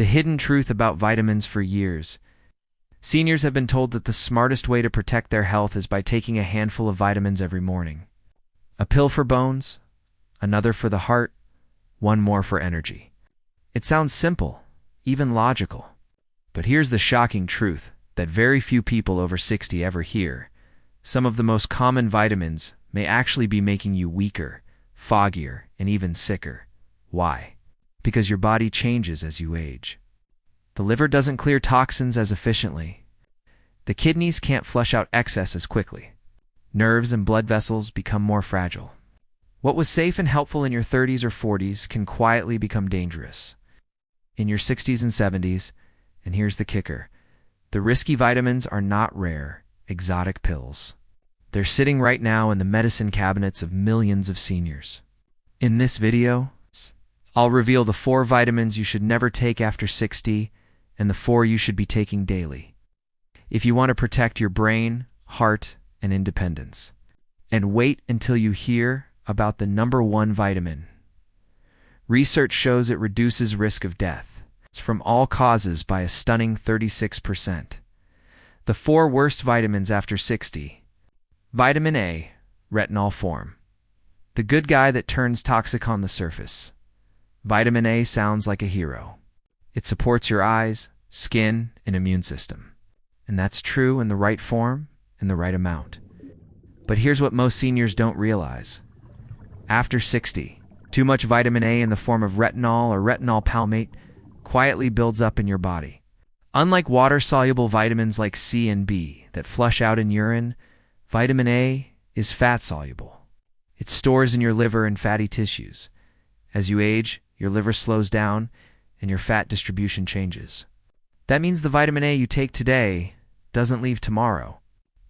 The hidden truth about vitamins for years. Seniors have been told that the smartest way to protect their health is by taking a handful of vitamins every morning. A pill for bones, another for the heart, one more for energy. It sounds simple, even logical. But here's the shocking truth that very few people over 60 ever hear. Some of the most common vitamins may actually be making you weaker, foggier, and even sicker. Why? Because your body changes as you age. The liver doesn't clear toxins as efficiently. The kidneys can't flush out excess as quickly. Nerves and blood vessels become more fragile. What was safe and helpful in your 30s or 40s can quietly become dangerous in your 60s and 70s, and here's the kicker. The risky vitamins are not rare, exotic pills. They're sitting right now in the medicine cabinets of millions of seniors. In this video, I'll reveal the 4 vitamins you should never take after 60 and the 4 you should be taking daily if you want to protect your brain, heart, and independence. And wait until you hear about the number 1 vitamin. Research shows it reduces risk of death from all causes by a stunning 36%. The 4 worst vitamins after 60. Vitamin A, retinol form. The good guy that turns toxic on the surface. Vitamin A sounds like a hero. It supports your eyes, skin, and immune system. And that's true in the right form and the right amount. But here's what most seniors don't realize. After 60, too much vitamin A in the form of retinol or retinol palmate quietly builds up in your body. Unlike water-soluble vitamins like C and B that flush out in urine, vitamin A is fat-soluble. It stores in your liver and fatty tissues. As you age, your liver slows down and your fat distribution changes. That means the vitamin A you take today doesn't leave tomorrow.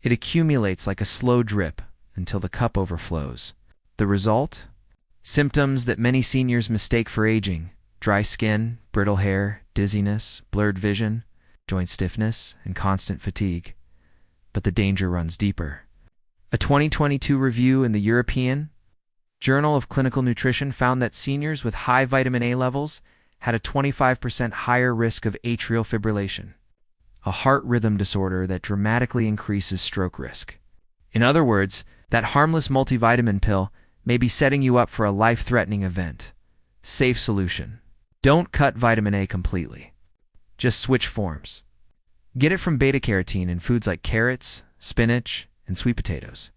It accumulates like a slow drip until the cup overflows. The result? Symptoms that many seniors mistake for aging: dry skin, brittle hair, dizziness, blurred vision, joint stiffness, and constant fatigue. But the danger runs deeper. A 2022 review in the European Journal of Clinical Nutrition found that seniors with high vitamin A levels had a 25% higher risk of atrial fibrillation, a heart rhythm disorder that dramatically increases stroke risk. In other words, that harmless multivitamin pill may be setting you up for a life-threatening event. Safe solution. Don't cut vitamin A completely. Just switch forms. Get it from beta-carotene in foods like carrots, spinach, and sweet potatoes.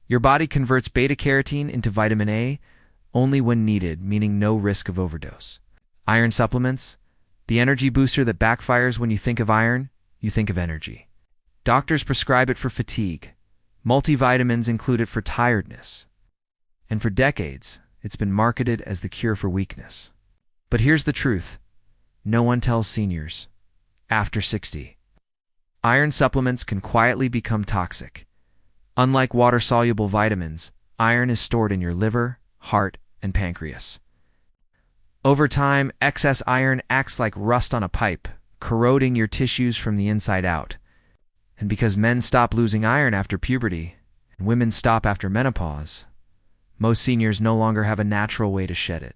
Your body converts beta-carotene into vitamin A only when needed, meaning no risk of overdose. Iron supplements, the energy booster that backfires when you think of iron, you think of energy. Doctors prescribe it for fatigue. Multivitamins include it for tiredness. And for decades, it's been marketed as the cure for weakness. But here's the truth. No one tells seniors. After 60, iron supplements can quietly become toxic. Unlike water-soluble vitamins, iron is stored in your liver, heart, and pancreas. Over time, excess iron acts like rust on a pipe, corroding your tissues from the inside out. And because men stop losing iron after puberty, and women stop after menopause, most seniors no longer have a natural way to shed it.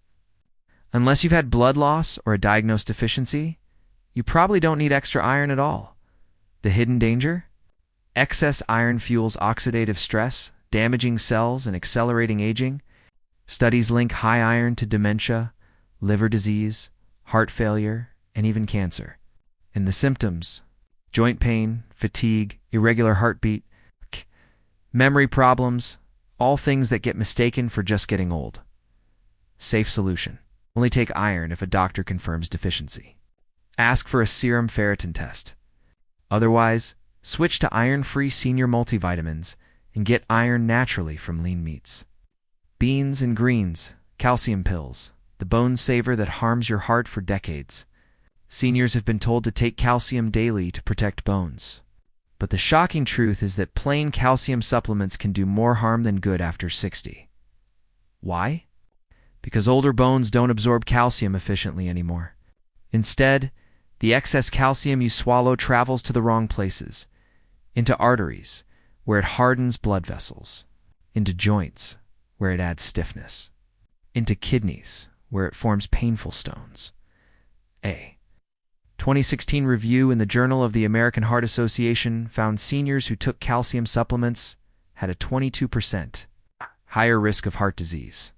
Unless you've had blood loss or a diagnosed deficiency, you probably don't need extra iron at all. The hidden danger? Excess iron fuels oxidative stress, damaging cells and accelerating aging. Studies link high iron to dementia, liver disease, heart failure, and even cancer. And the symptoms: joint pain, fatigue, irregular heartbeat, memory problems, all things that get mistaken for just getting old. Safe solution. Only take iron if a doctor confirms deficiency. Ask for a serum ferritin test. Otherwise, switch to iron-free senior multivitamins and get iron naturally from lean meats. Beans and greens, calcium pills, the bone saver that harms your heart for decades. Seniors have been told to take calcium daily to protect bones. But the shocking truth is that plain calcium supplements can do more harm than good after 60. Why? Because older bones don't absorb calcium efficiently anymore. Instead, the excess calcium you swallow travels to the wrong places: into arteries, where it hardens blood vessels; into joints, where it adds stiffness; into kidneys, where it forms painful stones. 2016 review in the Journal of the American Heart Association found seniors who took calcium supplements had a 22% higher risk of heart disease.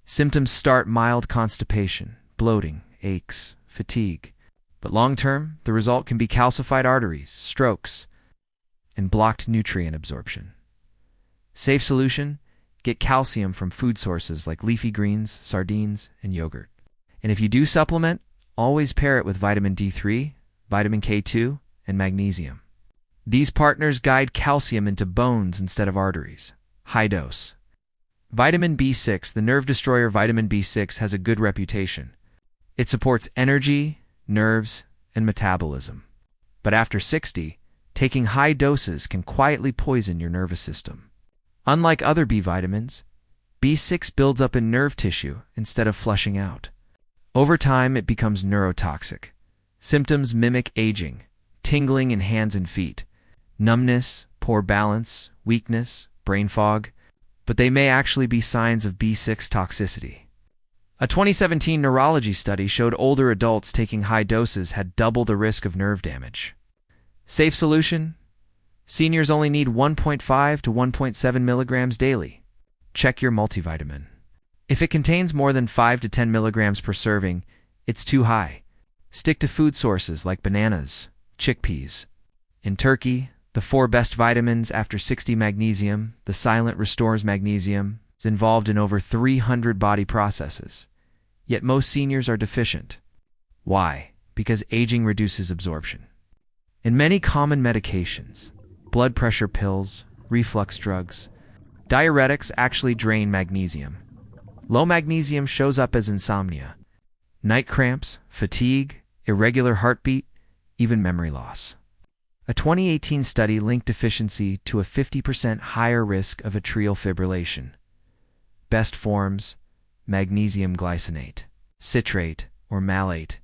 Symptoms start mild constipation, bloating, aches, fatigue. But long-term, the result can be calcified arteries, strokes, and blocked nutrient absorption. Safe solution: get calcium from food sources like leafy greens, sardines, and yogurt. And if you do supplement, always pair it with vitamin D3, vitamin K2, and magnesium. These partners guide calcium into bones instead of arteries. High dose. Vitamin B6, the nerve destroyer vitamin B6, has a good reputation. It supports energy, nerves, and metabolism. But after 60, taking high doses can quietly poison your nervous system. Unlike other B vitamins, B6 builds up in nerve tissue instead of flushing out. Over time, it becomes neurotoxic. Symptoms mimic aging, tingling in hands and feet, numbness, poor balance, weakness, brain fog, but they may actually be signs of B6 toxicity. A 2017 neurology study showed older adults taking high doses had double the risk of nerve damage. Safe solution: seniors only need 1.5 to 1.7 milligrams daily. Check your multivitamin. If it contains more than 5 to 10 milligrams per serving, it's too high. Stick to food sources like bananas, chickpeas. In turkey, the 4 best vitamins after 60: magnesium, the silent restores magnesium, is involved in over 300 body processes. Yet most seniors are deficient. Why? Because aging reduces absorption. In many common medications, blood pressure pills, reflux drugs, diuretics actually drain magnesium. Low magnesium shows up as insomnia, night cramps, fatigue, irregular heartbeat, even memory loss. A 2018 study linked deficiency to a 50% higher risk of atrial fibrillation. Best forms: magnesium glycinate, citrate or malate,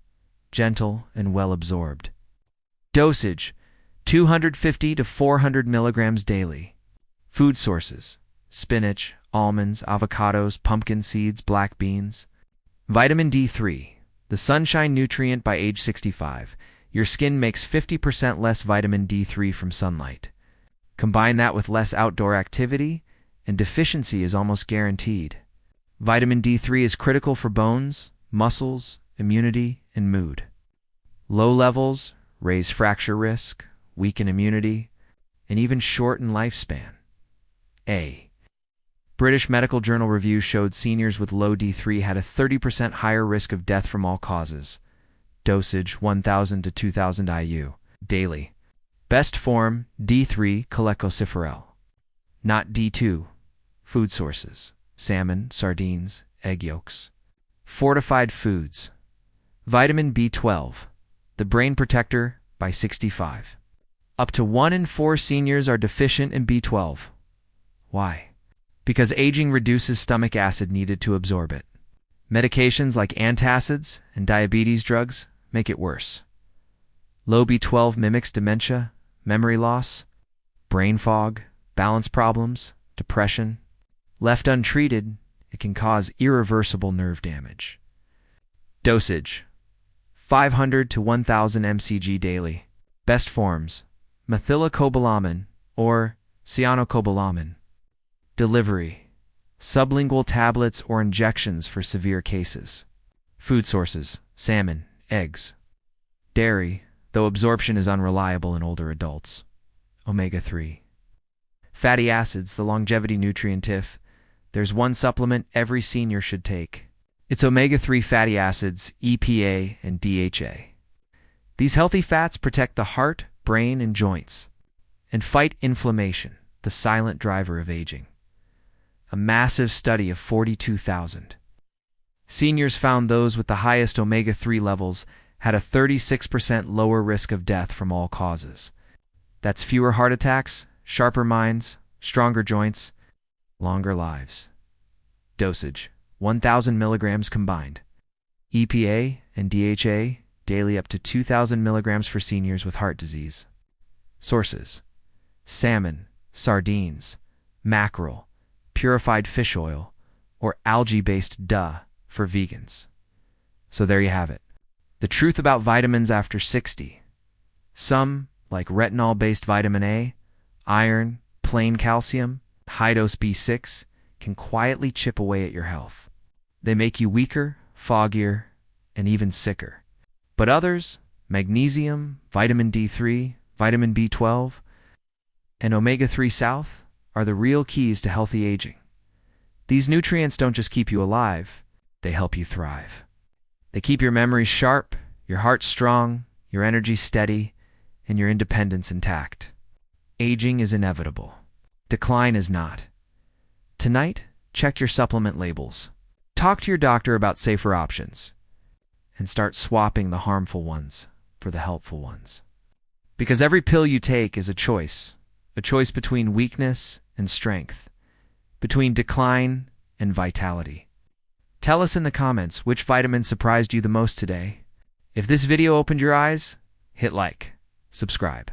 gentle and well absorbed. Dosage: 250 to 400 milligrams daily. Food sources: spinach, almonds, avocados, pumpkin seeds, black beans. Vitamin D3, the sunshine nutrient by age 65. Your skin makes 50% less vitamin D3 from sunlight. Combine that with less outdoor activity, and deficiency is almost guaranteed. Vitamin D3 is critical for bones, muscles, immunity, and mood. Low levels raise fracture risk, weaken immunity, and even shorten lifespan. A British Medical Journal review showed seniors with low D3 had a 30% higher risk of death from all causes. Dosage: 1,000 to 2,000 IU daily. Best form: D3 cholecalciferol, not D2. Food sources: salmon, sardines, egg yolks. Fortified foods: vitamin B12, the brain protector, by 65. Up to 1 in 4 seniors are deficient in B12. Why? Because aging reduces stomach acid needed to absorb it. Medications like antacids and diabetes drugs make it worse. Low B12 mimics dementia, memory loss, brain fog, balance problems, depression. Left untreated, it can cause irreversible nerve damage. Dosage: 500 to 1,000 mcg daily. Best forms: methylcobalamin or cyanocobalamin. Delivery: sublingual tablets or injections for severe cases. Food sources: salmon, eggs. Dairy, though absorption is unreliable in older adults. Omega-3. Fatty acids, the longevity nutrient. If there's one supplement every senior should take, it's omega-3 fatty acids, EPA and DHA. These healthy fats protect the heart, brain, and joints, and fight inflammation, the silent driver of aging. A massive study of 42,000 seniors found those with the highest omega-3 levels had a 36% lower risk of death from all causes. That's fewer heart attacks, sharper minds, stronger joints, longer lives. Dosage: 1,000 milligrams combined. EPA and DHA daily up to 2,000 milligrams for seniors with heart disease. Sources: salmon, sardines, mackerel, purified fish oil, or algae-based for vegans. So there you have it. The truth about vitamins after 60. Some, like retinol-based vitamin A, iron, plain calcium, high-dose B6, can quietly chip away at your health. They make you weaker, foggier, and even sicker. But others, magnesium, vitamin D3, vitamin B12, and omega-3 south, are the real keys to healthy aging. These nutrients don't just keep you alive, they help you thrive. They keep your memories sharp, your heart strong, your energy steady, and your independence intact. Aging is inevitable. Decline is not. Tonight, check your supplement labels. Talk to your doctor about safer options, and start swapping the harmful ones for the helpful ones. Because every pill you take is a choice between weakness and strength, between decline and vitality. Tell us in the comments which vitamin surprised you the most today. If this video opened your eyes, hit like, subscribe,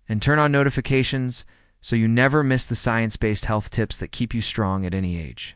and turn on notifications so you never miss the science-based health tips that keep you strong at any age.